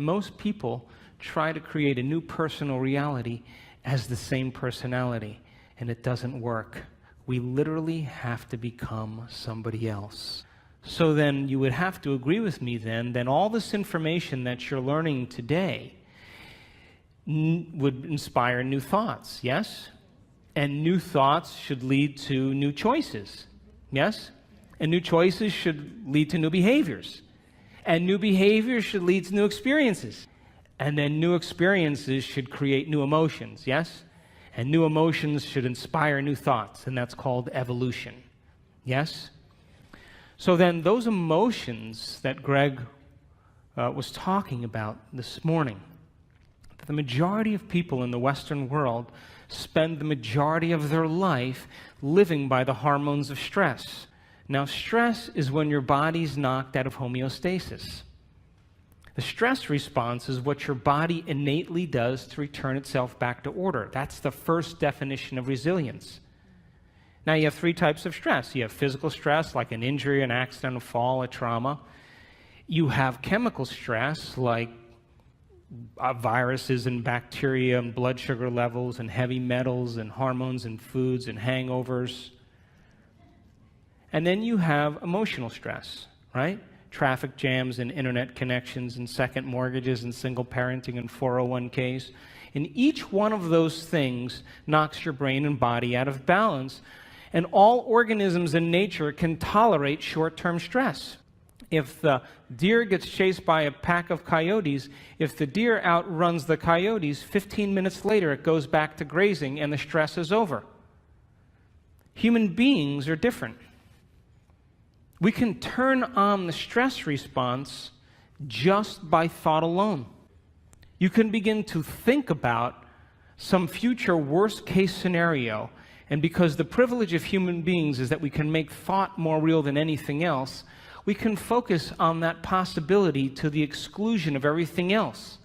most people try to create a new personal reality as the same personality, and it doesn't work. We literally have to become somebody else. So then you would have to agree with me then all this information that you're learning today would inspire new thoughts, yes? And new thoughts should lead to new choices, yes? And new choices should lead to new behaviors. And new behaviors should lead to new experiences. And then new experiences should create new emotions, yes? And new emotions should inspire new thoughts, and that's called evolution, yes? So then those emotions that Greg was talking about this morning, that the majority of people in the Western world spend the majority of their life living by the hormones of stress. Now, stress is when your body's knocked out of homeostasis. The stress response is what your body innately does to return itself back to order. That's the first definition of resilience. Now, you have three types of stress. You have physical stress, like an injury, an accident, a fall, a trauma. You have chemical stress, like viruses and bacteria and blood sugar levels and heavy metals and hormones and foods and hangovers. And then you have emotional stress, right? Traffic jams and internet connections and second mortgages and single parenting and 401ks. And each one of those things knocks your brain and body out of balance. And all organisms in nature can tolerate short-term stress. If the deer gets chased by a pack of coyotes, if the deer outruns the coyotes, 15 minutes later it goes back to grazing and the stress is over. Human beings are different. We can turn on the stress response just by thought alone. You can begin to think about some future worst-case scenario, and because the privilege of human beings is that we can make thought more real than anything else, we can focus on that possibility to the exclusion of everything else.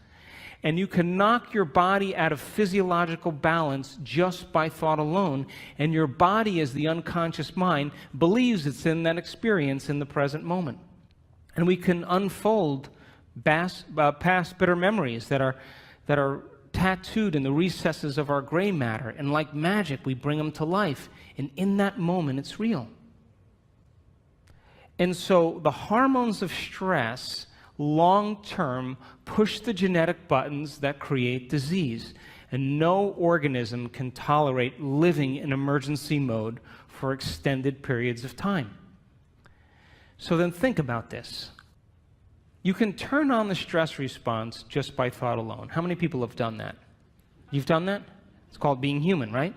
And you can knock your body out of physiological balance just by thought alone, and your body, as the unconscious mind, believes it's in that experience in the present moment. And we can unfold past bitter memories that are tattooed in the recesses of our gray matter, and like magic, we bring them to life, and in that moment, it's real. And so the hormones of stress long-term push the genetic buttons that create disease, and no organism can tolerate living in emergency mode for extended periods of time. So then think about this. You can turn on the stress response just by thought alone. How many people have done that? You've done that? It's called being human, right?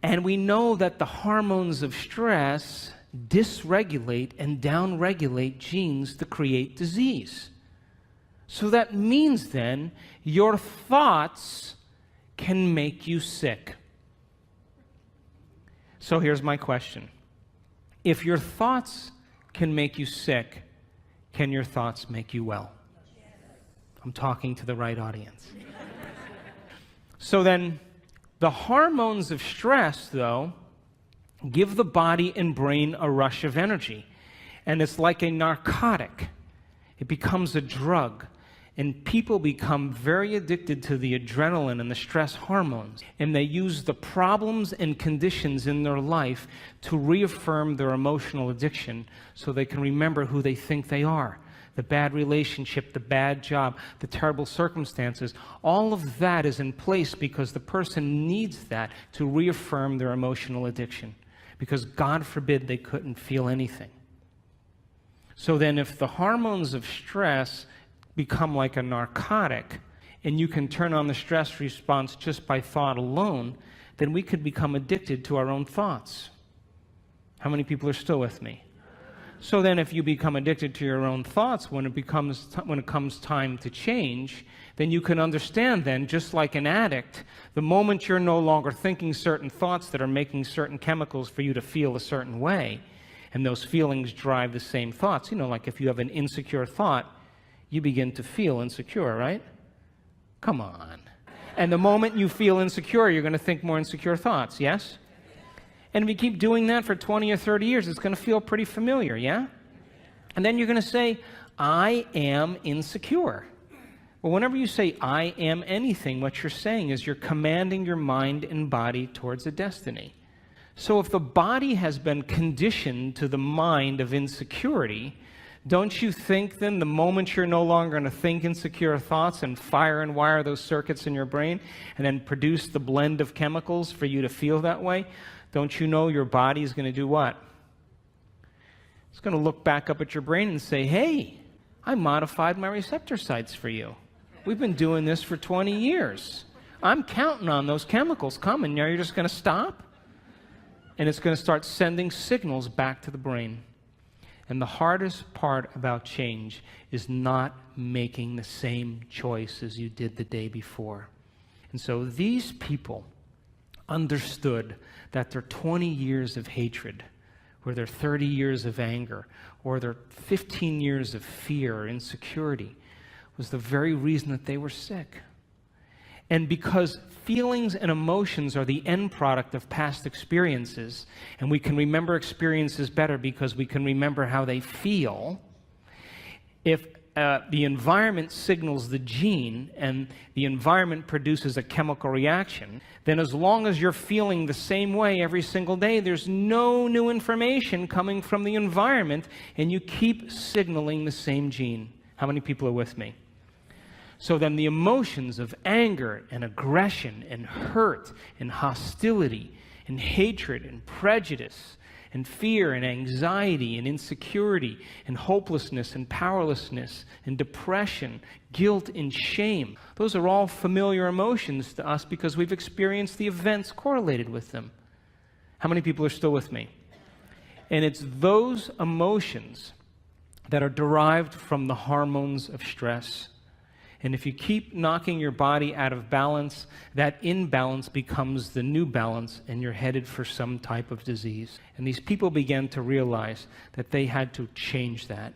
And we know that the hormones of stress dysregulate and downregulate genes to create disease. So that means then your thoughts can make you sick. So here's my question. If your thoughts can make you sick, can your thoughts make you well? I'm talking to the right audience. So then the hormones of stress, though, give the body and brain a rush of energy. And it's like a narcotic. It becomes a drug. And people become very addicted to the adrenaline and the stress hormones. And they use the problems and conditions in their life to reaffirm their emotional addiction so they can remember who they think they are. The bad relationship, the bad job, the terrible circumstances, all of that is in place because the person needs that to reaffirm their emotional addiction. Because God forbid they couldn't feel anything. So then if the hormones of stress become like a narcotic, and you can turn on the stress response just by thought alone, then we could become addicted to our own thoughts. How many people are still with me? So then if you become addicted to your own thoughts, when it comes time to change, then you can understand then, just like an addict, the moment you're no longer thinking certain thoughts that are making certain chemicals for you to feel a certain way, and those feelings drive the same thoughts. You know, like if you have an insecure thought, you begin to feel insecure, right? Come on. And the moment you feel insecure, you're going to think more insecure thoughts, yes? And if you keep doing that for 20 or 30 years, it's going to feel pretty familiar, yeah? And then you're going to say, I am insecure. Well, whenever you say I am anything, what you're saying is you're commanding your mind and body towards a destiny. So if the body has been conditioned to the mind of insecurity, don't you think then the moment you're no longer going to think insecure thoughts and fire and wire those circuits in your brain and then produce the blend of chemicals for you to feel that way, don't you know your body is going to do what? It's going to look back up at your brain and say, hey, I modified my receptor sites for you. We've been doing this for 20 years. I'm counting on those chemicals coming. Now you're just going to stop? And it's going to start sending signals back to the brain. And the hardest part about change is not making the same choice as you did the day before. And so these people understood that their 20 years of hatred, or their 30 years of anger, or their 15 years of fear or insecurity was the very reason that they were sick. And because feelings and emotions are the end product of past experiences, and we can remember experiences better because we can remember how they feel, if the environment signals the gene and the environment produces a chemical reaction, then as long as you're feeling the same way every single day, there's no new information coming from the environment, and you keep signaling the same gene. How many people are with me? So then the emotions of anger and aggression and hurt and hostility and hatred and prejudice and fear and anxiety and insecurity and hopelessness and powerlessness and depression, guilt and shame, those are all familiar emotions to us because we've experienced the events correlated with them. How many people are still with me? And it's those emotions that are derived from the hormones of stress. And if you keep knocking your body out of balance, that imbalance becomes the new balance, and you're headed for some type of disease. And these people began to realize that they had to change that.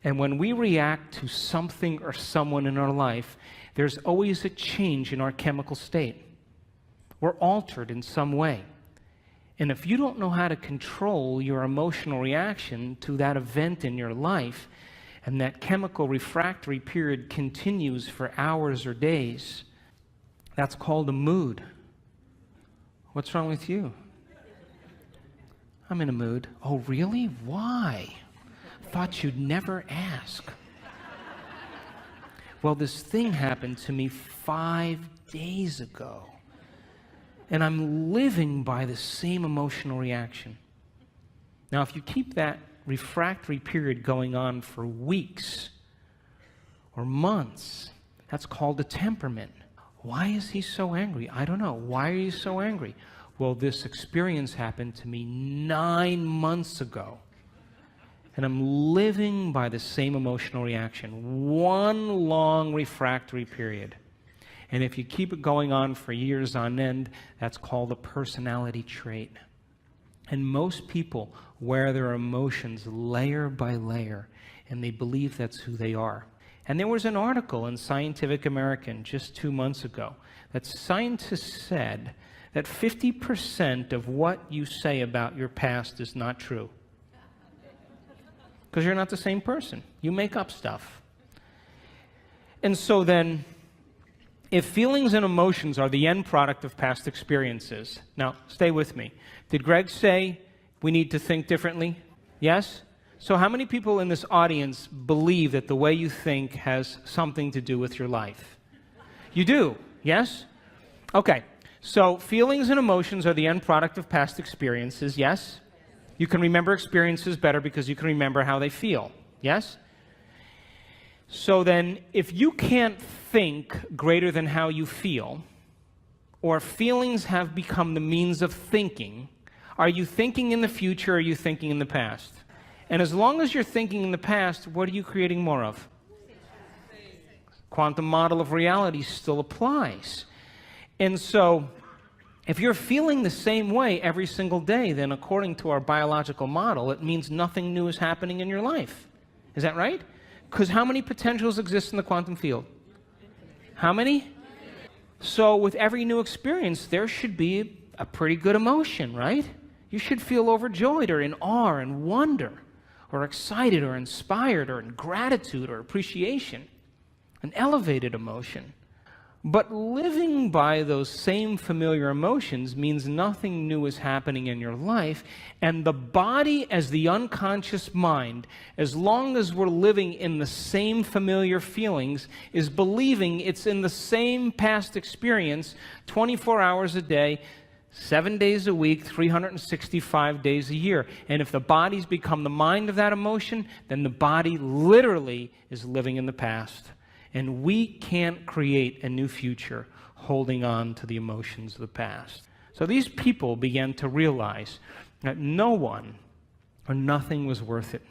And when we react to something or someone in our life, there's always a change in our chemical state. We're altered in some way. And if you don't know how to control your emotional reaction to that event in your life, and that chemical refractory period continues for hours or days, that's called a mood. What's wrong with you? I'm in a mood. Oh, really? Why? Thought you'd never ask. Well, this thing happened to me 5 days ago, and I'm living by the same emotional reaction. Now, if you keep that refractory period going on for weeks or months, that's called a temperament. Why is he so angry? I don't know. Why are you so angry? Well, this experience happened to me 9 months ago, and I'm living by the same emotional reaction. One long refractory period. And if you keep it going on for years on end, that's called a personality trait. And most people wear their emotions layer by layer, and they believe that's who they are. And there was an article in Scientific American just 2 months ago that scientists said that 50% of what you say about your past is not true. Because you're not the same person. You make up stuff. And so then, if feelings and emotions are the end product of past experiences, now stay with me. Did Greg say we need to think differently? Yes? So how many people in this audience believe that the way you think has something to do with your life? You do, yes? Okay, so feelings and emotions are the end product of past experiences, yes? You can remember experiences better because you can remember how they feel, yes? So then, if you can't think greater than how you feel, or feelings have become the means of thinking, are you thinking in the future or are you thinking in the past? And as long as you're thinking in the past, what are you creating more of? Quantum model of reality still applies. And so, if you're feeling the same way every single day, then according to our biological model, it means nothing new is happening in your life. Is that right? Because how many potentials exist in the quantum field? How many? So with every new experience, there should be a pretty good emotion, right? You should feel overjoyed or in awe and wonder. or excited or inspired or in gratitude or appreciation, an elevated emotion. But living by those same familiar emotions means nothing new is happening in your life, and the body as the unconscious mind, as long as we're living in the same familiar feelings, is believing it's in the same past experience 24 hours a day, 7 days a week, 365 days a year. And if the body's become the mind of that emotion, then the body literally is living in the past. And we can't create a new future holding on to the emotions of the past. So these people began to realize that no one or nothing was worth it,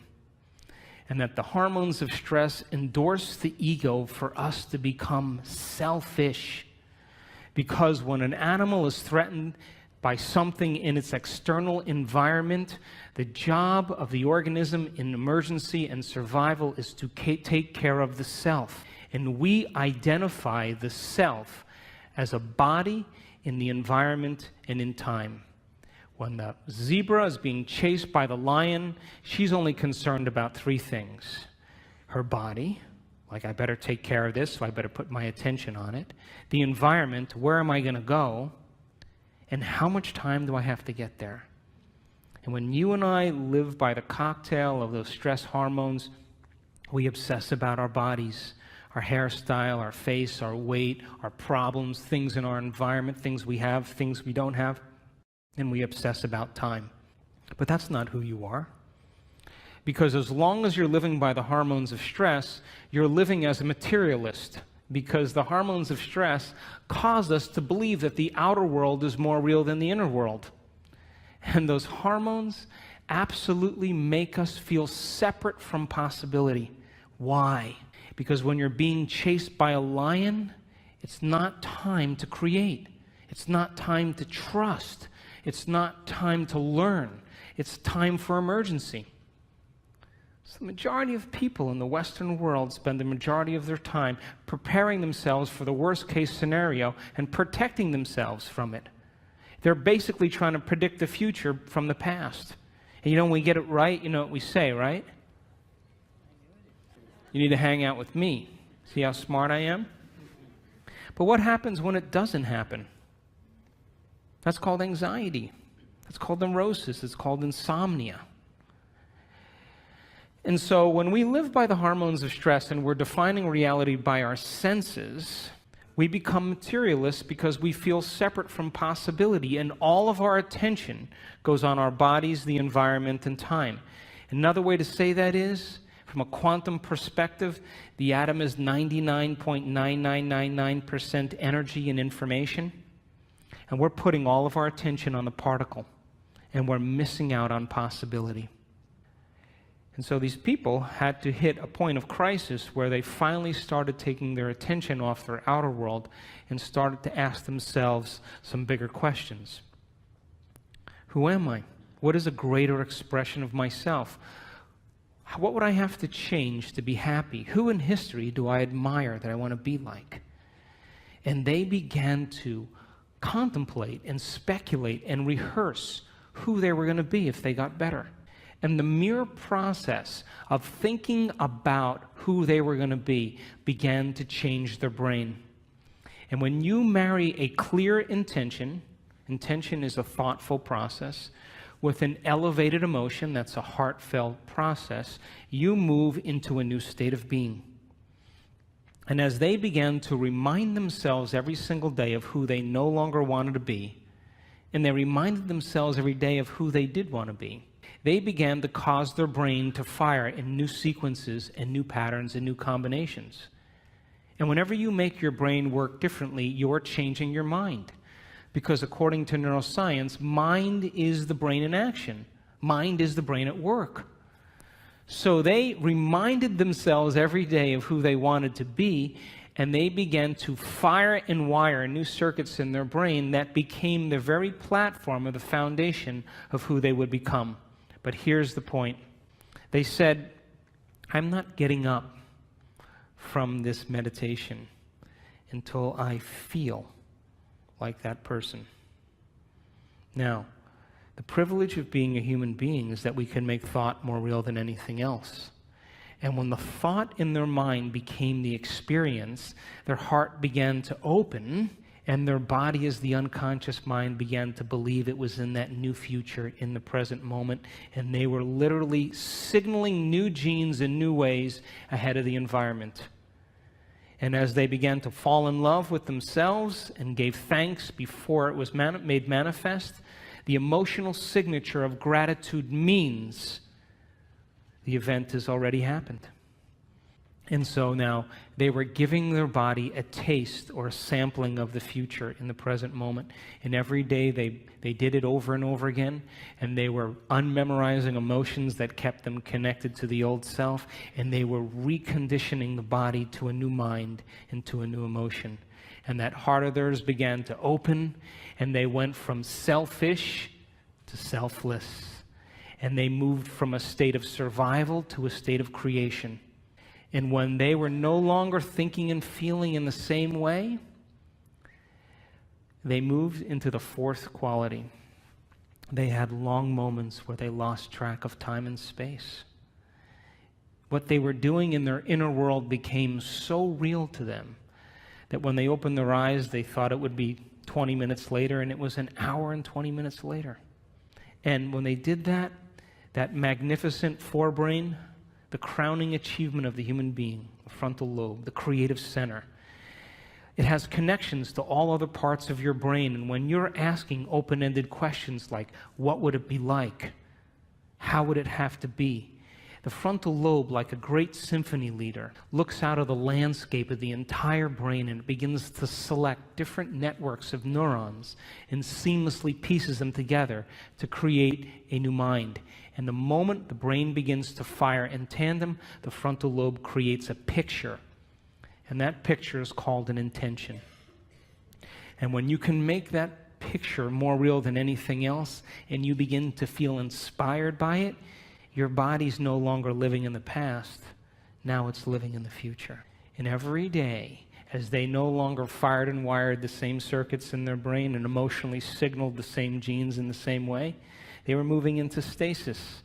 and that the hormones of stress endorse the ego for us to become selfish. Because when an animal is threatened by something in its external environment, the job of the organism in emergency and survival is to take care of the self. And we identify the self as a body in the environment and in time. When the zebra is being chased by the lion, she's only concerned about three things. Her body, like I better take care of this, so I better put my attention on it. The environment, where am I going to go? And how much time do I have to get there? And when you and I live by the cocktail of those stress hormones, we obsess about our bodies, our hairstyle, our face, our weight, our problems, things in our environment, things we have, things we don't have, and we obsess about time. But that's not who you are. Because as long as you're living by the hormones of stress, you're living as a materialist. Because the hormones of stress cause us to believe that the outer world is more real than the inner world. And those hormones absolutely make us feel separate from possibility. Why? Because when you're being chased by a lion, it's not time to create. It's not time to trust. It's not time to learn. It's time for emergency. So the majority of people in the Western world spend the majority of their time preparing themselves for the worst case scenario and protecting themselves from it. They're basically trying to predict the future from the past. And when we get it right, you know what we say, right? You need to hang out with me. See how smart I am? But what happens when it doesn't happen? That's called anxiety. That's called neurosis. It's called insomnia. And so when we live by the hormones of stress and we're defining reality by our senses, we become materialists because we feel separate from possibility, and all of our attention goes on our bodies, the environment, and time. Another way to say that is, from a quantum perspective, the atom is 99.9999% energy and information, and we're putting all of our attention on the particle, and we're missing out on possibility. And so these people had to hit a point of crisis where they finally started taking their attention off their outer world and started to ask themselves some bigger questions. Who am I? What is a greater expression of myself? What would I have to change to be happy? Who in history do I admire that I want to be like? And they began to contemplate and speculate and rehearse who they were going to be if they got better. And the mere process of thinking about who they were going to be began to change their brain. And when you marry a clear intention, intention is a thoughtful process, with an elevated emotion, that's a heartfelt process, you move into a new state of being. And as they began to remind themselves every single day of who they no longer wanted to be, and they reminded themselves every day of who they did want to be, they began to cause their brain to fire in new sequences and new patterns and new combinations. And whenever you make your brain work differently, you're changing your mind. Because according to neuroscience, mind is the brain in action. Mind is the brain at work. So they reminded themselves every day of who they wanted to be, and they began to fire and wire new circuits in their brain that became the very platform or the foundation of who they would become. But here's the point. They said, I'm not getting up from this meditation until I feel like that person. Now, The privilege of being a human being is that we can make thought more real than anything else. And when the thought in their mind became the experience, their heart began to open, and their body, as the unconscious mind, began to believe it was in that new future, in the present moment, and they were literally signaling new genes in new ways ahead of the environment. And as they began to fall in love with themselves and gave thanks before it was made manifest, the emotional signature of gratitude means the event has already happened. And so now they were giving their body a taste or a sampling of the future in the present moment. And every day they did it over and over again. And they were unmemorizing emotions that kept them connected to the old self. And they were reconditioning the body to a new mind and to a new emotion. And that heart of theirs began to open. And they went from selfish to selfless. And they moved from a state of survival to a state of creation. And when they were no longer thinking and feeling in the same way, they moved into the fourth quality. They had long moments where they lost track of time and space. What they were doing in their inner world became so real to them that when they opened their eyes, they thought it would be 20 minutes later, and it was an hour and 20 minutes later. And when they did that, that magnificent forebrain, the crowning achievement of the human being, the frontal lobe, the creative center, it has connections to all other parts of your brain. And when you're asking open-ended questions like, what would it be like? How would it have to be? The frontal lobe, like a great symphony leader, looks out of the landscape of the entire brain and begins to select different networks of neurons and seamlessly pieces them together to create a new mind. And the moment the brain begins to fire in tandem, the frontal lobe creates a picture. And that picture is called an intention. And when you can make that picture more real than anything else, and you begin to feel inspired by it, your body's no longer living in the past. Now it's living in the future. And every day, as they no longer fired and wired the same circuits in their brain and emotionally signaled the same genes in the same way, they were moving into stasis.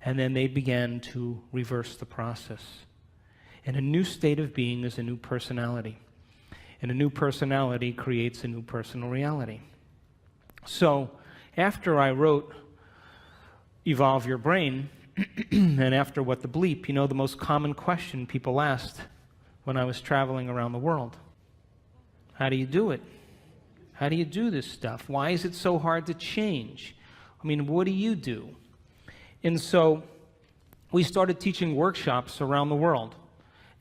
And then they began to reverse the process. And a new state of being is a new personality. And a new personality creates a new personal reality. So, after I wrote Evolve Your Brain, and after What the Bleep, you know the most common question people asked when I was traveling around the world? How do you do it? How do you do this stuff? Why is it so hard to change? I mean, what do you do? And so we started teaching workshops around the world,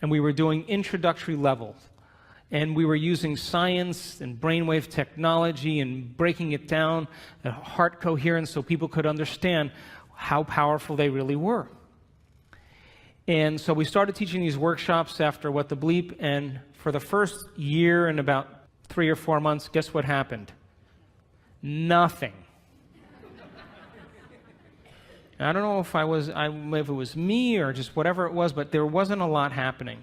and we were doing introductory levels. And we were using science and brainwave technology and breaking it down, heart coherence, so people could understand how powerful they really were. And so we started teaching these workshops after What the Bleep, and for the first year and about 3 or 4 months, guess what happened? Nothing. I don't know if it was me or just whatever it was, but there wasn't a lot happening.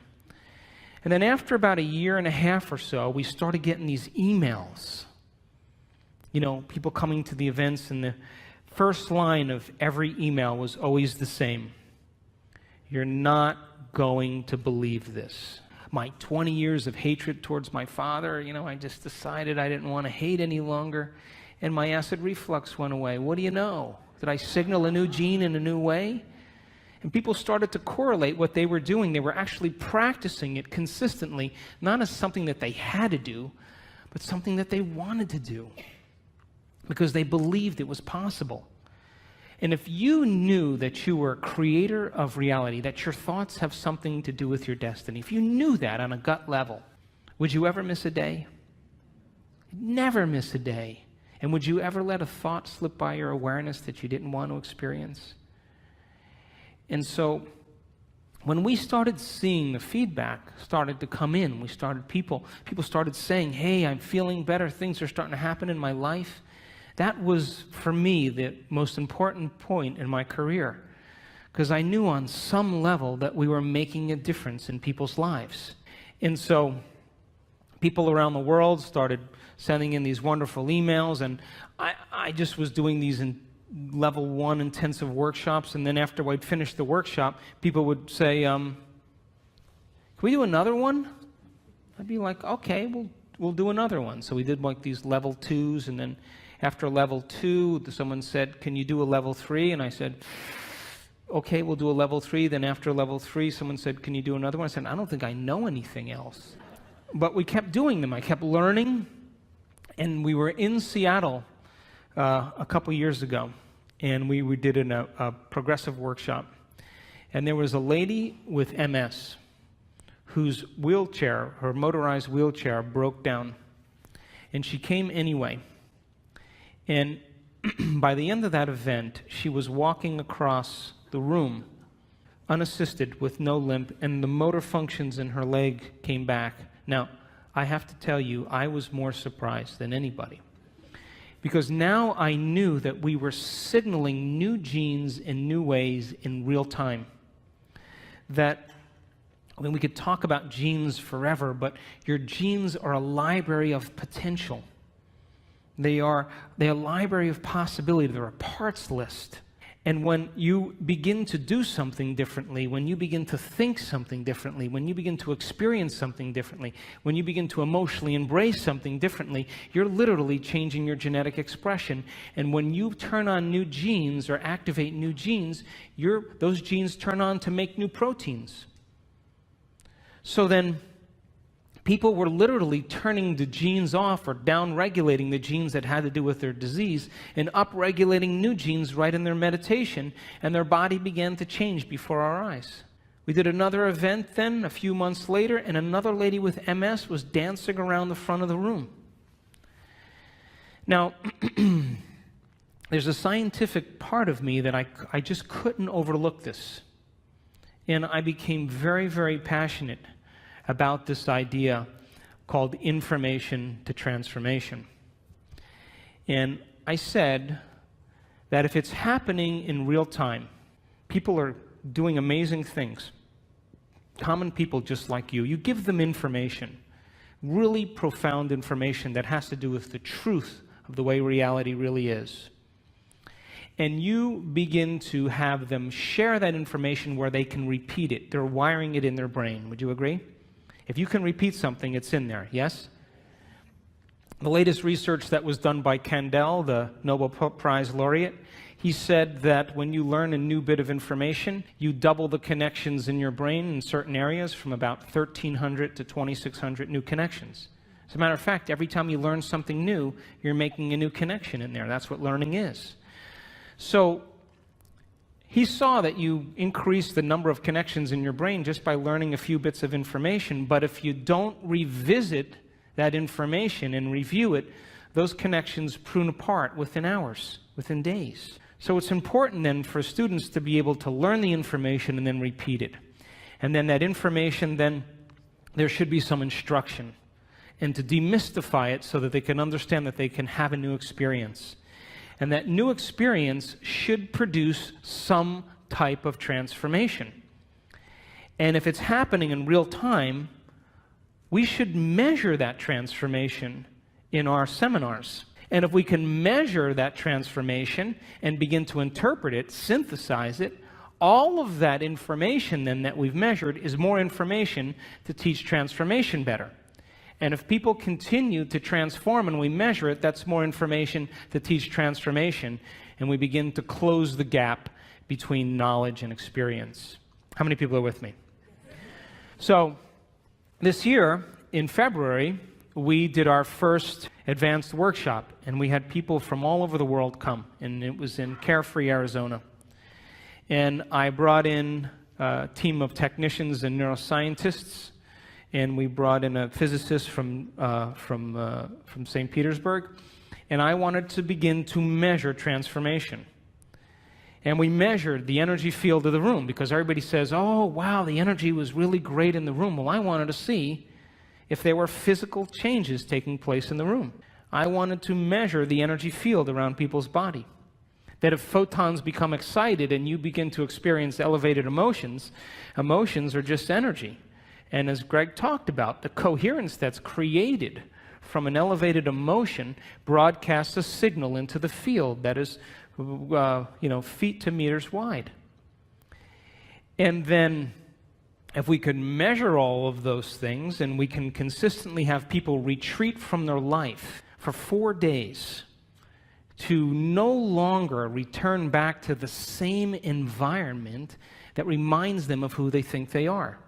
And then after about 1.5 years or so, we started getting these emails. You know, people coming to the events, and the first line of every email was always the same. You're not going to believe this. My 20 years of hatred towards my father, I just decided I didn't want to hate any longer, and my acid reflux went away. What do you know? Did I signal a new gene in a new way? And people started to correlate what they were doing. They were actually practicing it consistently, not as something that they had to do, but something that they wanted to do, because they believed it was possible. And if you knew that you were a creator of reality, that your thoughts have something to do with your destiny, if you knew that on a gut level, would you ever miss a day? Never miss a day. And would you ever let a thought slip by your awareness that you didn't want to experience? And so when we started seeing the feedback started to come in, people started saying, hey, I'm feeling better, things are starting to happen in my life. That was, for me, the most important point in my career, because I knew on some level that we were making a difference in people's lives. And so people around the world started sending in these wonderful emails, and I just was doing these level 1 intensive workshops, and then after I'd finish the workshop, people would say, can we do another one? I'd be like, okay, we'll do another one. So we did like these level 2s, and then after level 2, someone said, can you do a level 3? And I said, okay, we'll do a level 3. Then after level 3, someone said, can you do another one? I said, I don't think I know anything else. But we kept doing them. I kept learning, and we were in Seattle a couple years ago, and we did a progressive workshop. And there was a lady with MS whose wheelchair, her motorized wheelchair, broke down. And she came anyway. And by the end of that event, she was walking across the room, unassisted, with no limp, and the motor functions in her leg came back. Now, I have to tell you, I was more surprised than anybody. Because now I knew that we were signaling new genes in new ways in real time. That, I mean, we could talk about genes forever, but your genes are a library of potential. They're a library of possibility. They're a parts list. And when you begin to do something differently, when you begin to think something differently, when you begin to experience something differently, when you begin to emotionally embrace something differently, you're literally changing your genetic expression. And when you turn on new genes or activate new genes, those genes turn on to make new proteins. So then, people were literally turning the genes off or down-regulating the genes that had to do with their disease and up-regulating new genes right in their meditation, and their body began to change before our eyes. We did another event then, a few months later, and another lady with MS was dancing around the front of the room. Now, there's a scientific part of me that I just couldn't overlook this. And I became very, very passionate about this idea called information to transformation. And I said that if it's happening in real time, people are doing amazing things. Common people just like you give them information, really profound information that has to do with the truth of the way reality really is. And you begin to have them share that information where they can repeat it. They're wiring it in their brain. Would you agree? If you can repeat something, it's in there, yes? The latest research that was done by Kandel, the Nobel Prize laureate, he said that when you learn a new bit of information, you double the connections in your brain in certain areas from about 1,300 to 2,600 new connections. As a matter of fact, every time you learn something new, you're making a new connection in there. That's what learning is. So he saw that you increase the number of connections in your brain just by learning a few bits of information, but if you don't revisit that information and review it, those connections prune apart within hours, within days. So it's important then for students to be able to learn the information and then repeat it. And then that information, then there should be some instruction, and to demystify it so that they can understand that they can have a new experience. And that new experience should produce some type of transformation. And if it's happening in real time, we should measure that transformation in our seminars. And if we can measure that transformation and begin to interpret it, synthesize it, all of that information then that we've measured is more information to teach transformation better. And if people continue to transform and we measure it, that's more information to teach transformation, and we begin to close the gap between knowledge and experience. How many people are with me? So this year, in February, we did our first advanced workshop, and we had people from all over the world come, and it was in Carefree, Arizona. And I brought in a team of technicians and neuroscientists, and we brought in a physicist from St. Petersburg, and I wanted to begin to measure transformation. And we measured the energy field of the room, because everybody says, oh, wow, the energy was really great in the room. Well, I wanted to see if there were physical changes taking place in the room. I wanted to measure the energy field around people's body. That if photons become excited and you begin to experience elevated emotions, emotions are just energy. And as Greg talked about, the coherence that's created from an elevated emotion broadcasts a signal into the field that is feet to meters wide. And then if we could measure all of those things and we can consistently have people retreat from their life for 4 days to no longer return back to the same environment that reminds them of who they think they are.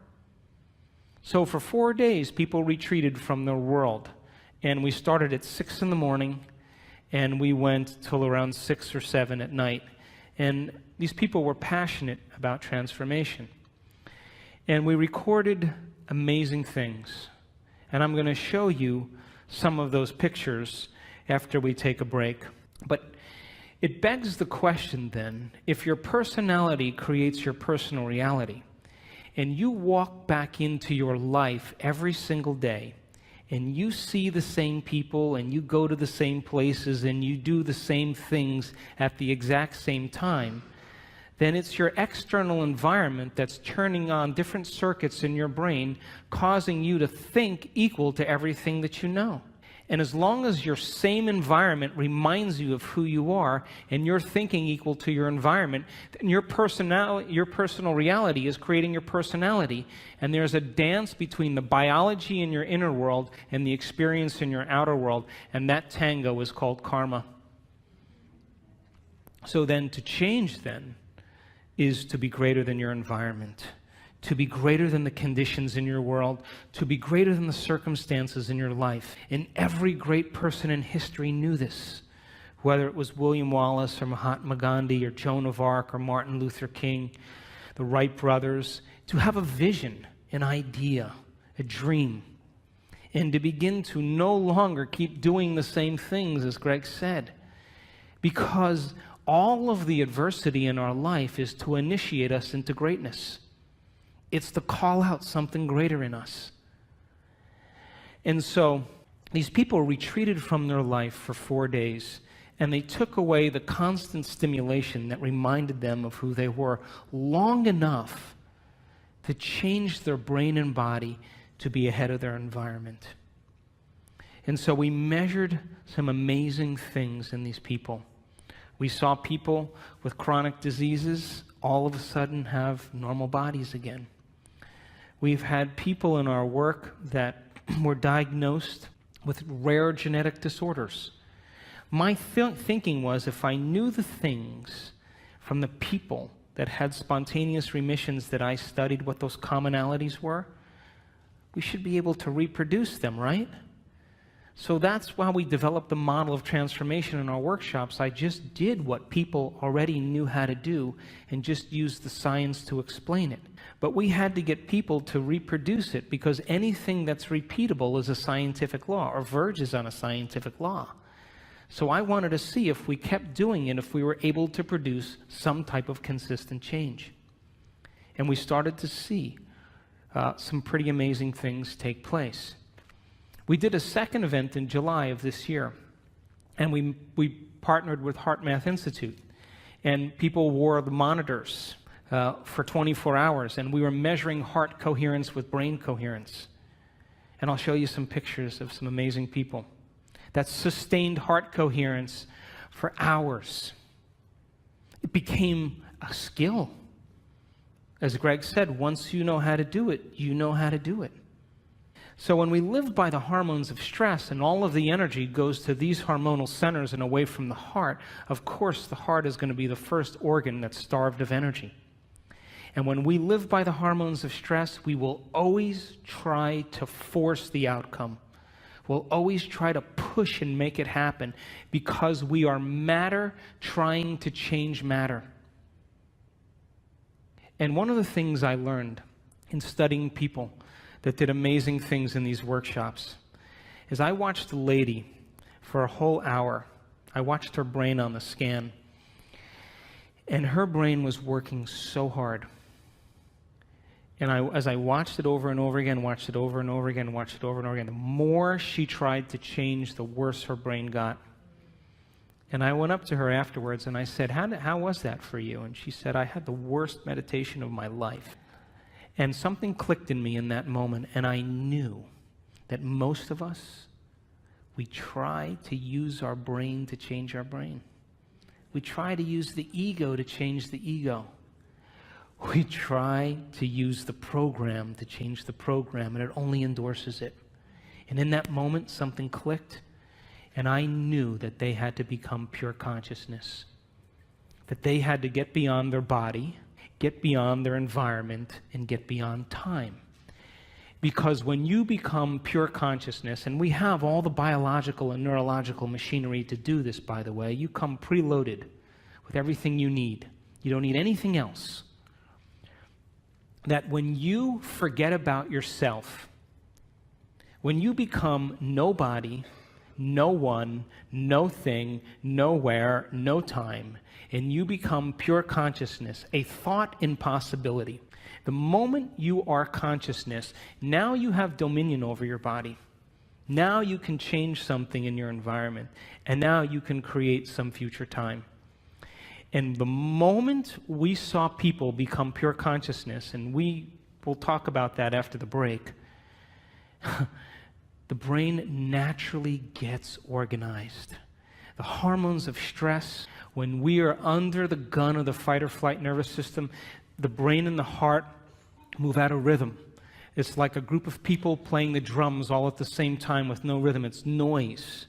So for 4 days, people retreated from their world. And we started at 6 in the morning, and we went till around 6 or 7 at night. And these people were passionate about transformation. And we recorded amazing things. And I'm going to show you some of those pictures after we take a break. But it begs the question then, if your personality creates your personal reality, and you walk back into your life every single day, and you see the same people, and you go to the same places, and you do the same things at the exact same time, then it's your external environment that's turning on different circuits in your brain, causing you to think equal to everything that you know. And as long as your same environment reminds you of who you are, and you're thinking equal to your environment, then your personal reality is creating your personality. And there's a dance between the biology in your inner world and the experience in your outer world, and that tango is called karma. So then to change then is to be greater than your environment, to be greater than the conditions in your world, to be greater than the circumstances in your life. And every great person in history knew this, whether it was William Wallace or Mahatma Gandhi or Joan of Arc or Martin Luther King, the Wright brothers, to have a vision, an idea, a dream, and to begin to no longer keep doing the same things, as Greg said, because all of the adversity in our life is to initiate us into greatness. It's to call out something greater in us. And so these people retreated from their life for 4 days, and they took away the constant stimulation that reminded them of who they were long enough to change their brain and body to be ahead of their environment. And so we measured some amazing things in these people. We saw people with chronic diseases all of a sudden have normal bodies again. We've had people in our work that were diagnosed with rare genetic disorders. My thinking was, if I knew the things from the people that had spontaneous remissions that I studied, what those commonalities were, we should be able to reproduce them, right? So that's why we developed the model of transformation in our workshops. I just did what people already knew how to do and just used the science to explain it. But we had to get people to reproduce it, because anything that's repeatable is a scientific law, or verges on a scientific law. So I wanted to see if we kept doing it, if we were able to produce some type of consistent change. And we started to see some pretty amazing things take place. We did a second event in July of this year, and we partnered with HeartMath Institute, and people wore the monitors for 24 hours, and we were measuring heart coherence with brain coherence. And I'll show you some pictures of some amazing people that sustained heart coherence for hours. It became a skill. As Greg said, once you know how to do it, you know how to do it. So when we live by the hormones of stress and all of the energy goes to these hormonal centers and away from the heart, of course the heart is going to be the first organ that's starved of energy. And when we live by the hormones of stress, we will always try to force the outcome. We'll always try to push and make it happen, because we are matter trying to change matter. And one of the things I learned in studying people that did amazing things in these workshops is I watched a lady for a whole hour. I watched her brain on the scan, and her brain was working so hard. And as I watched it over and over again, watched it over and over again, watched it over and over again, the more she tried to change, the worse her brain got. And I went up to her afterwards and I said, how was that for you? And she said, I had the worst meditation of my life. And something clicked in me in that moment, and I knew that most of us, we try to use our brain to change our brain. We try to use the ego to change the ego. We try to use the program to change the program, and it only endorses it. And in that moment, something clicked, and I knew that they had to become pure consciousness, that they had to get beyond their body, get beyond their environment, and get beyond time. Because when you become pure consciousness, and we have all the biological and neurological machinery to do this, by the way, you come preloaded with everything you need. You don't need anything else. That when you forget about yourself, when you become nobody, no one, no thing, nowhere, no time, and you become pure consciousness, a thought impossibility. The moment you are consciousness, now you have dominion over your body. Now you can change something in your environment, and now you can create some future time. And the moment we saw people become pure consciousness, and we will talk about that after the break, the brain naturally gets organized. The hormones of stress, when we are under the gun of the fight or flight nervous system, the brain and the heart move out of rhythm. It's like a group of people playing the drums all at the same time with no rhythm. It's noise.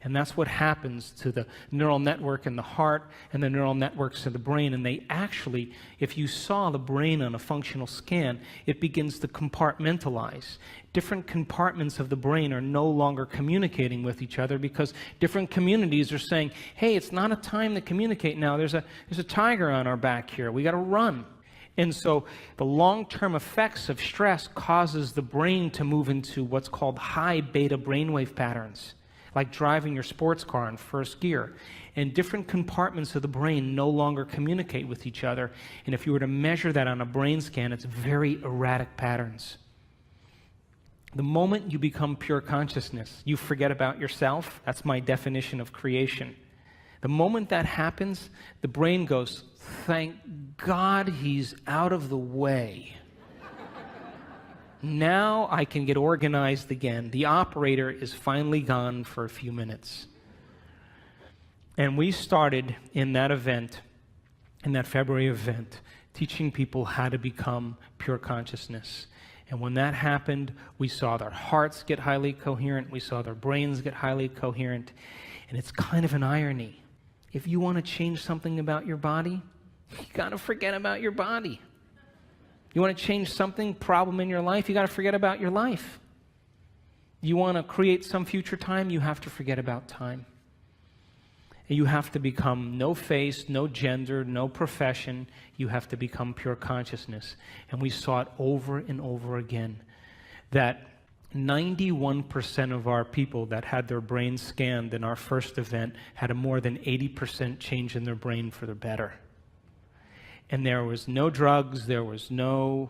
And that's what happens to the neural network in the heart and the neural networks in the brain. And they actually, if you saw the brain on a functional scan, it begins to compartmentalize. Different compartments of the brain are no longer communicating with each other because different communities are saying, hey, it's not a time to communicate now. There's a tiger on our back here. We got to run. And so the long-term effects of stress causes the brain to move into what's called high beta brainwave patterns, like driving your sports car in first gear. And different compartments of the brain no longer communicate with each other. And if you were to measure that on a brain scan, it's very erratic patterns. The moment you become pure consciousness, you forget about yourself. That's my definition of creation. The moment that happens, the brain goes, thank God he's out of the way. Now I can get organized again. The operator is finally gone for a few minutes. And we started in that event, in that February event, teaching people how to become pure consciousness. And when that happened, we saw their hearts get highly coherent. We saw their brains get highly coherent. And it's kind of an irony. If you want to change something about your body, you got to forget about your body. You want to change something, problem in your life, you got to forget about your life. You want to create some future time, you have to forget about time. And you have to become no face, no gender, no profession. You have to become pure consciousness. And we saw it over and over again, that 91% of our people that had their brains scanned in our first event had a more than 80% change in their brain for the better. And there was no drugs, there was no,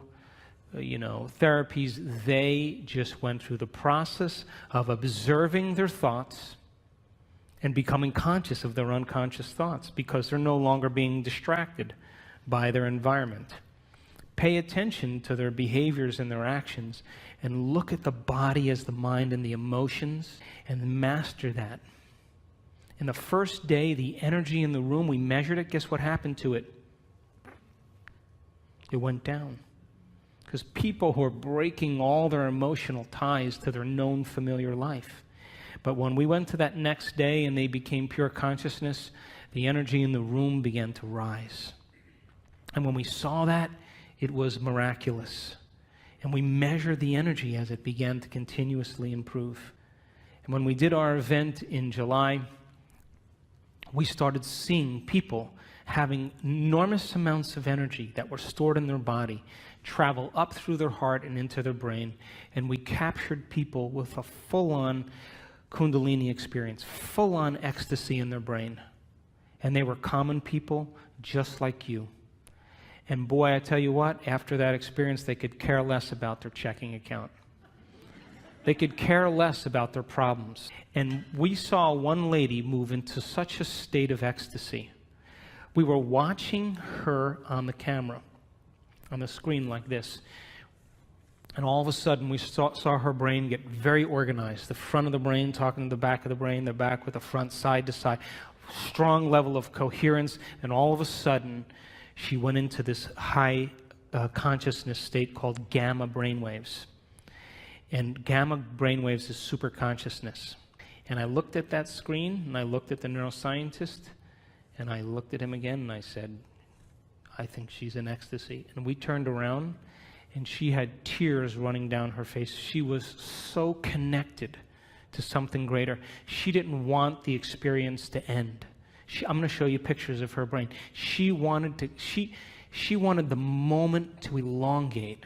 therapies. They just went through the process of observing their thoughts and becoming conscious of their unconscious thoughts because they're no longer being distracted by their environment. Pay attention to their behaviors and their actions and look at the body as the mind and the emotions and master that. In the first day, the energy in the room, we measured it. Guess what happened to it? It went down. Because people were breaking all their emotional ties to their known familiar life. But when we went to that next day and they became pure consciousness, the energy in the room began to rise. And when we saw that, it was miraculous. And we measured the energy as it began to continuously improve. And when we did our event in July, we started seeing people having enormous amounts of energy that were stored in their body travel up through their heart and into their brain. And we captured people with a full-on Kundalini experience, full-on ecstasy in their brain. And they were common people just like you. And boy, I tell you what, after that experience, they could care less about their checking account. They could care less about their problems. And we saw one lady move into such a state of ecstasy. We were watching her on the camera, on the screen like this. And all of a sudden, we saw her brain get very organized. The front of the brain talking to the back of the brain, the back with the front, side to side. strong level of coherence, and all of a sudden, she went into this high consciousness state called gamma brainwaves. And gamma brainwaves is super consciousness. And I looked at that screen, and I looked at the neuroscientist, and I looked at him again, and I said, I think she's in ecstasy. And we turned around, and she had tears running down her face. She was so connected to something greater. She didn't want the experience to end. I'm going to show you pictures of her brain. She wanted the moment to elongate.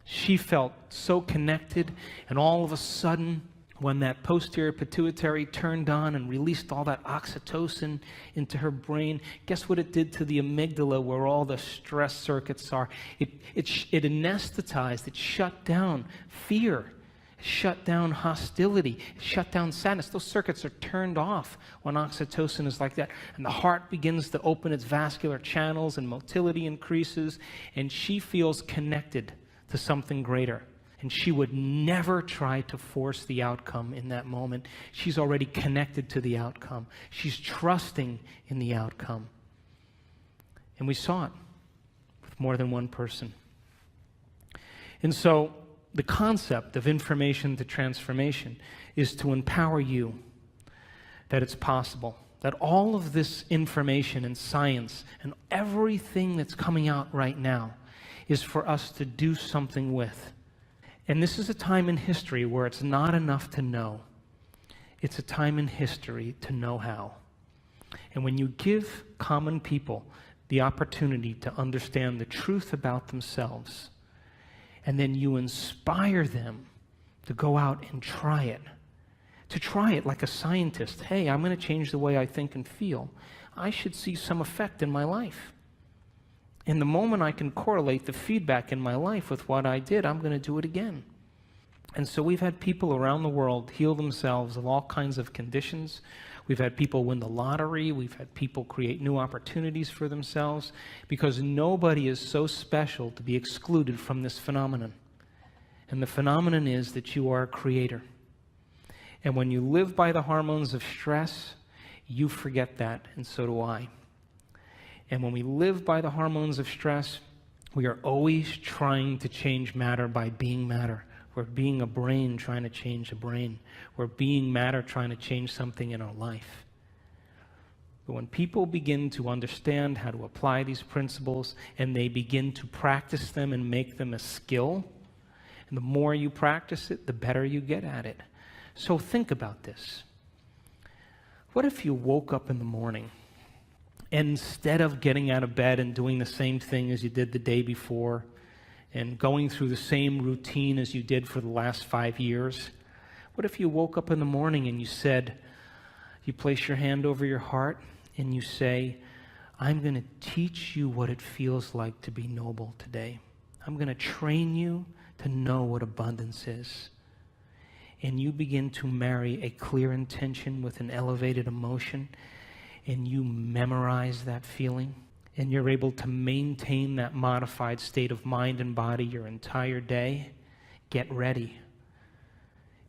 She felt so connected, and all of a sudden, when that posterior pituitary turned on and released all that oxytocin into her brain, guess what it did to the amygdala where all the stress circuits are? It anesthetized, it shut down fear, it shut down hostility, it shut down sadness. Those circuits are turned off when oxytocin is like that. And the heart begins to open its vascular channels and motility increases, and she feels connected to something greater. And she would never try to force the outcome in that moment. She's already connected to the outcome. She's trusting in the outcome. And we saw it with more than one person. And so the concept of information to transformation is to empower you that it's possible, that all of this information and science and everything that's coming out right now is for us to do something with. And this is a time in history where it's not enough to know. It's a time in history to know how. And when you give common people the opportunity to understand the truth about themselves, and then you inspire them to go out and try it like a scientist. Hey, I'm going to change the way I think and feel. I should see some effect in my life. And the moment I can correlate the feedback in my life with what I did, I'm going to do it again. And so we've had people around the world heal themselves of all kinds of conditions. We've had people win the lottery. We've had people create new opportunities for themselves, because nobody is so special to be excluded from this phenomenon. And the phenomenon is that you are a creator. And when you live by the hormones of stress, you forget that, and so do I. And when we live by the hormones of stress, we are always trying to change matter by being matter. We're being a brain trying to change a brain. We're being matter trying to change something in our life. But when people begin to understand how to apply these principles and they begin to practice them and make them a skill, and the more you practice it, the better you get at it. So think about this. What if you woke up in the morning, and instead of getting out of bed and doing the same thing as you did the day before and going through the same routine as you did for the last 5 years, what if you woke up in the morning and you place your hand over your heart and you say, I'm going to teach you what it feels like to be noble today. I'm going to train you to know what abundance is. And you begin to marry a clear intention with an elevated emotion, and you memorize that feeling, and you're able to maintain that modified state of mind and body your entire day, get ready.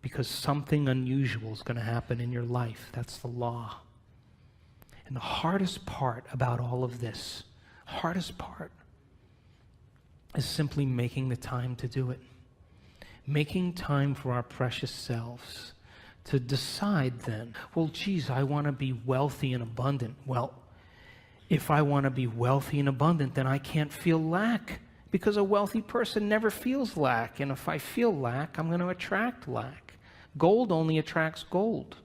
Because something unusual is going to happen in your life. That's the law. And the hardest part about all of this, hardest part, is simply making the time to do it. Making time for our precious selves. To decide then, well, geez, I want to be wealthy and abundant. Well, if I want to be wealthy and abundant, then I can't feel lack, because a wealthy person never feels lack. And if I feel lack, I'm going to attract lack. Gold only attracts gold.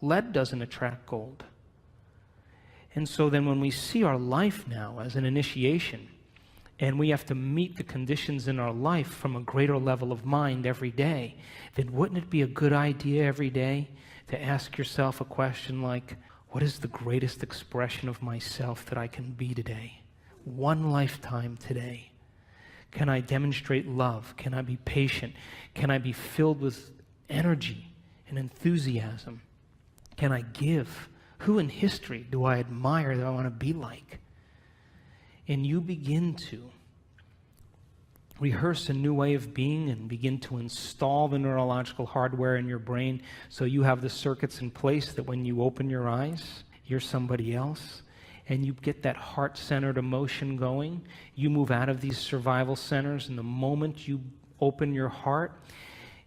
Lead doesn't attract gold. And so then when we see our life now as an initiation, and we have to meet the conditions in our life from a greater level of mind every day, then wouldn't it be a good idea every day to ask yourself a question like, what is the greatest expression of myself that I can be today? One lifetime today. Can I demonstrate love? Can I be patient? Can I be filled with energy and enthusiasm? Can I give? Who in history do I admire that I want to be like? And you begin to rehearse a new way of being and begin to install the neurological hardware in your brain so you have the circuits in place that when you open your eyes, you're somebody else, and you get that heart-centered emotion going. You move out of these survival centers, and the moment you open your heart,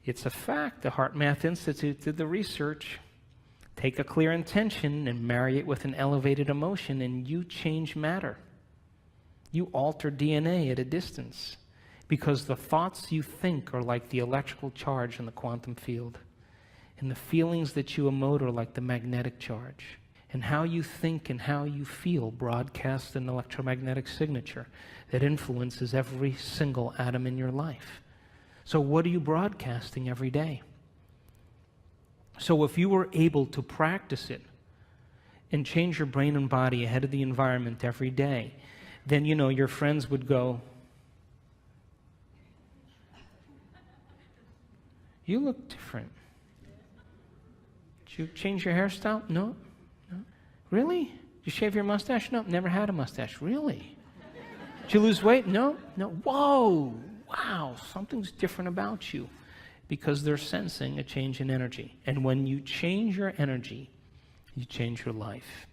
it's a fact. The Heart Math Institute did the research. Take a clear intention and marry it with an elevated emotion, and you change matter. You alter DNA at a distance, because the thoughts you think are like the electrical charge in the quantum field, and the feelings that you emote are like the magnetic charge. And how you think and how you feel broadcasts an electromagnetic signature that influences every single atom in your life. So what are you broadcasting every day? So if you were able to practice it and change your brain and body ahead of the environment every day, then, you know, your friends would go, "You look different. Did you change your hairstyle?" "No." "Really? Did you shave your mustache?" "No, never had a mustache." "Really? Did you lose weight?" "No." "No." "Whoa, wow, something's different about you." Because they're sensing a change in energy. And when you change your energy, you change your life.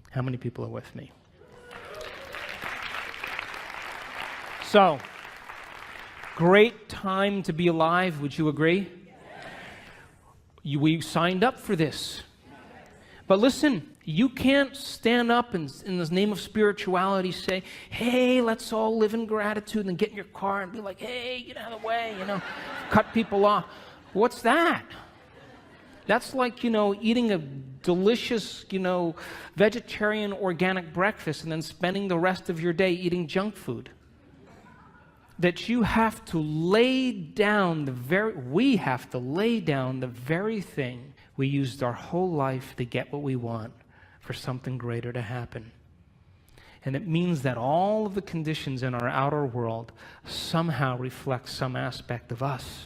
How many people are with me? So, great time to be alive, would you agree? We signed up for this. But listen, you can't stand up and in the name of spirituality say, "Hey, let's all live in gratitude," and get in your car and be like, "Hey, get out of the way," cut people off. What's that? That's like, eating a delicious, vegetarian organic breakfast and then spending the rest of your day eating junk food. That you have to lay down we have to lay down the very thing we used our whole life to get what we want for something greater to happen. And it means that all of the conditions in our outer world somehow reflect some aspect of us.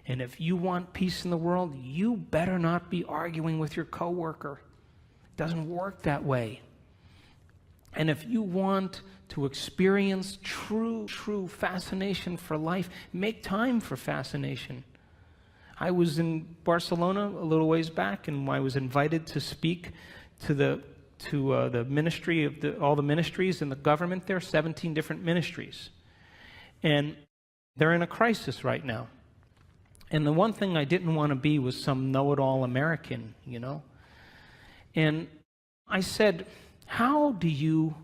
And if you want peace in the world, you better not be arguing with your coworker. It doesn't work that way. And if you want to experience true fascination for life, make time for fascination. I was in Barcelona a little ways back, and I was invited to speak to the ministry of all the ministries in the government there, 17 different ministries. And they're in a crisis right now. And the one thing I didn't want to be was some know-it-all American, And I said, "How do you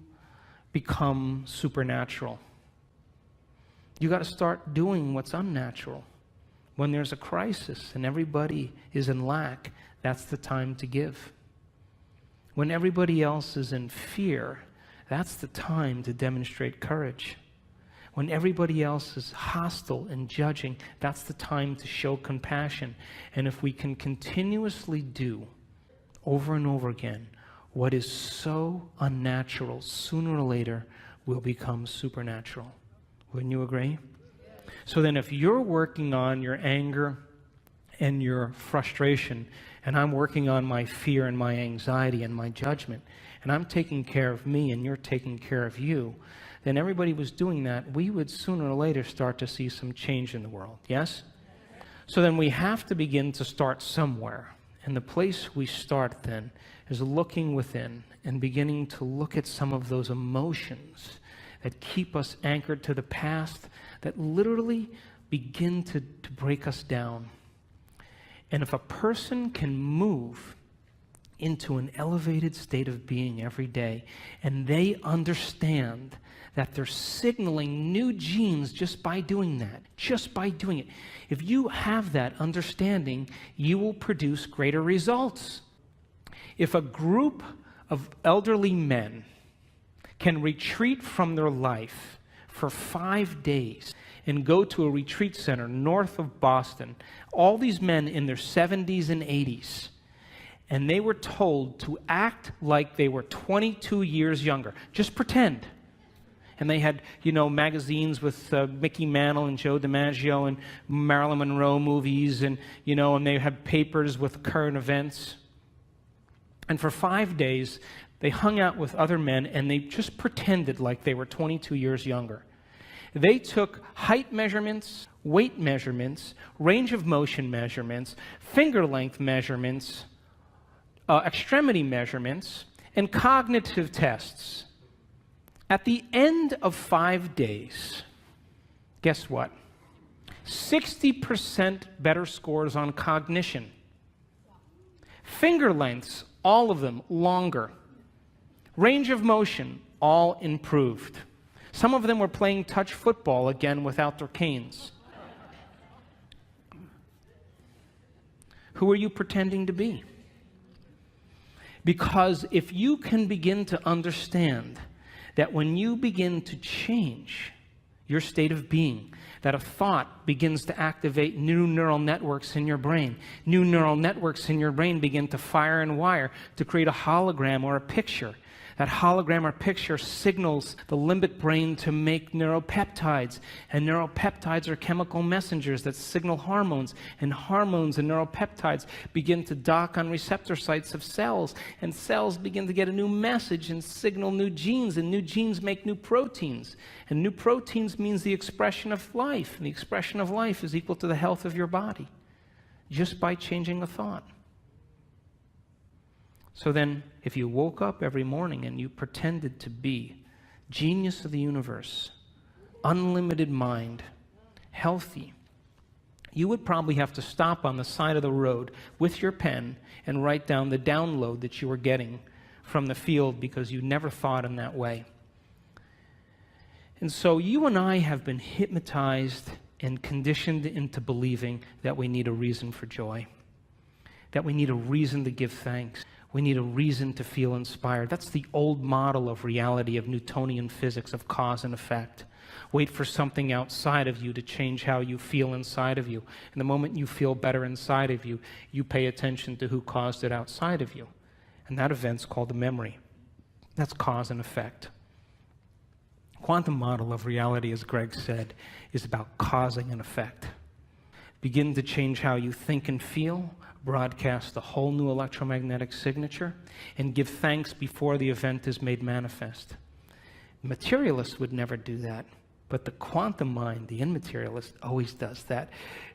become supernatural?" You got to start doing what's unnatural. When there's a crisis and everybody is in lack, that's the time to give. When everybody else is in fear, that's the time to demonstrate courage. When everybody else is hostile and judging, that's the time to show compassion. And if we can continuously do over and over again what is so unnatural, sooner or later will become supernatural. Wouldn't you agree? So then if you're working on your anger and your frustration, and I'm working on my fear and my anxiety and my judgment, and I'm taking care of me and you're taking care of you, then everybody was doing that, we would sooner or later start to see some change in the world. Yes? So then we have to begin to start somewhere. And the place we start then is looking within and beginning to look at some of those emotions that keep us anchored to the past, that literally begin to break us down. And if a person can move into an elevated state of being every day, and they understand that they're signaling new genes just by doing that, just by doing it. If you have that understanding, you will produce greater results. If a group of elderly men can retreat from their life for 5 days and go to a retreat center north of Boston, all these men in their 70s and 80s, and they were told to act like they were 22 years younger. Just pretend. And they had, magazines with Mickey Mantle and Joe DiMaggio and Marilyn Monroe movies, and they had papers with current events. And for 5 days, they hung out with other men, and they just pretended like they were 22 years younger. They took height measurements, weight measurements, range of motion measurements, finger length measurements, extremity measurements, and cognitive tests. At the end of 5 days, guess what? 60% better scores on cognition. Finger lengths, all of them longer. Range of motion, all improved. Some of them were playing touch football again without their canes. Who are you pretending to be? Because if you can begin to understand that when you begin to change your state of being, that a thought begins to activate new neural networks in your brain. New neural networks in your brain begin to fire and wire to create a hologram or a picture. That hologram or picture signals the limbic brain to make neuropeptides. And neuropeptides are chemical messengers that signal hormones. And hormones and neuropeptides begin to dock on receptor sites of cells. And cells begin to get a new message and signal new genes. And new genes make new proteins. And new proteins means the expression of life. And the expression of life is equal to the health of your body, just by changing a thought. So then, if you woke up every morning and you pretended to be genius of the universe, unlimited mind, healthy, you would probably have to stop on the side of the road with your pen and write down the download that you were getting from the field because you never thought in that way. And so you and I have been hypnotized and conditioned into believing that we need a reason for joy, that we need a reason to give thanks. We need a reason to feel inspired. That's the old model of reality, of Newtonian physics, of cause and effect. Wait for something outside of you to change how you feel inside of you. And the moment you feel better inside of you, you pay attention to who caused it outside of you. And that event's called a memory. That's cause and effect. Quantum model of reality, as Greg said, is about causing an effect. Begin to change how you think and feel, broadcast a whole new electromagnetic signature, and give thanks before the event is made manifest. Materialists would never do that, but the quantum mind, the immaterialist, always does that,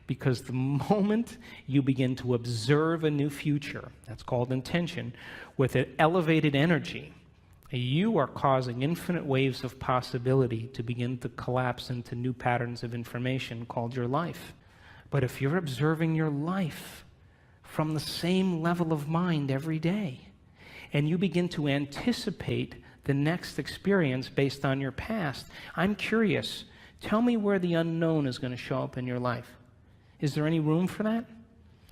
because the moment you begin to observe a new future, that's called intention, with an elevated energy, you are causing infinite waves of possibility to begin to collapse into new patterns of information called your life. But if you're observing your life from the same level of mind every day, and you begin to anticipate the next experience based on your past, I'm curious, tell me where the unknown is going to show up in your life. Is there any room for that?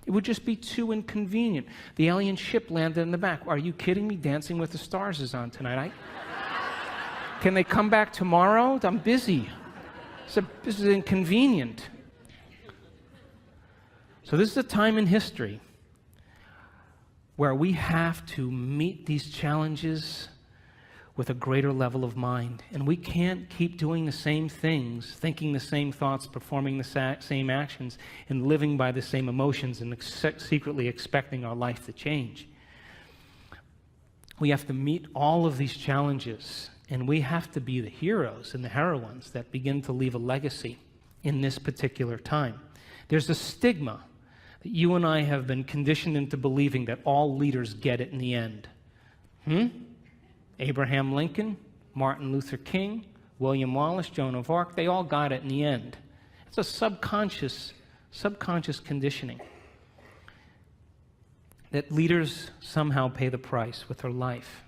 It would just be too inconvenient. The alien ship landed in the back. Are you kidding me? Dancing with the Stars is on tonight. Can they come back tomorrow? I'm busy. This is inconvenient. So this is a time in history where we have to meet these challenges with a greater level of mind. And we can't keep doing the same things, thinking the same thoughts, performing the same actions, and living by the same emotions and secretly expecting our life to change. We have to meet all of these challenges, and we have to be the heroes and the heroines that begin to leave a legacy in this particular time. There's a stigma that you and I have been conditioned into believing that all leaders get it in the end. Abraham Lincoln, Martin Luther King, William Wallace, Joan of Arc, they all got it in the end. It's a subconscious conditioning that leaders somehow pay the price with their life.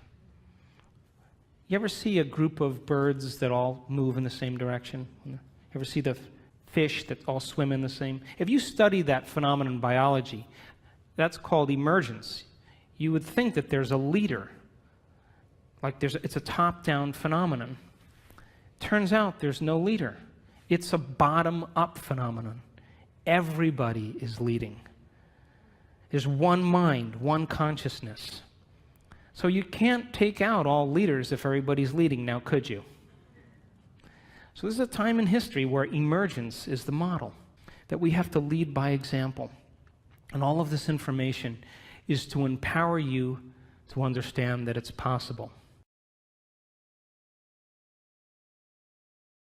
You ever see a group of birds that all move in the same direction? You ever see the fish that all swim in the same? If you study that phenomenon in biology, that's called emergence. You would think that there's a leader. It's a top-down phenomenon. Turns out there's no leader. It's a bottom-up phenomenon. Everybody is leading. There's one mind, one consciousness. So you can't take out all leaders if everybody's leading now, could you? So this is a time in history where emergence is the model, that we have to lead by example. And all of this information is to empower you to understand that it's possible.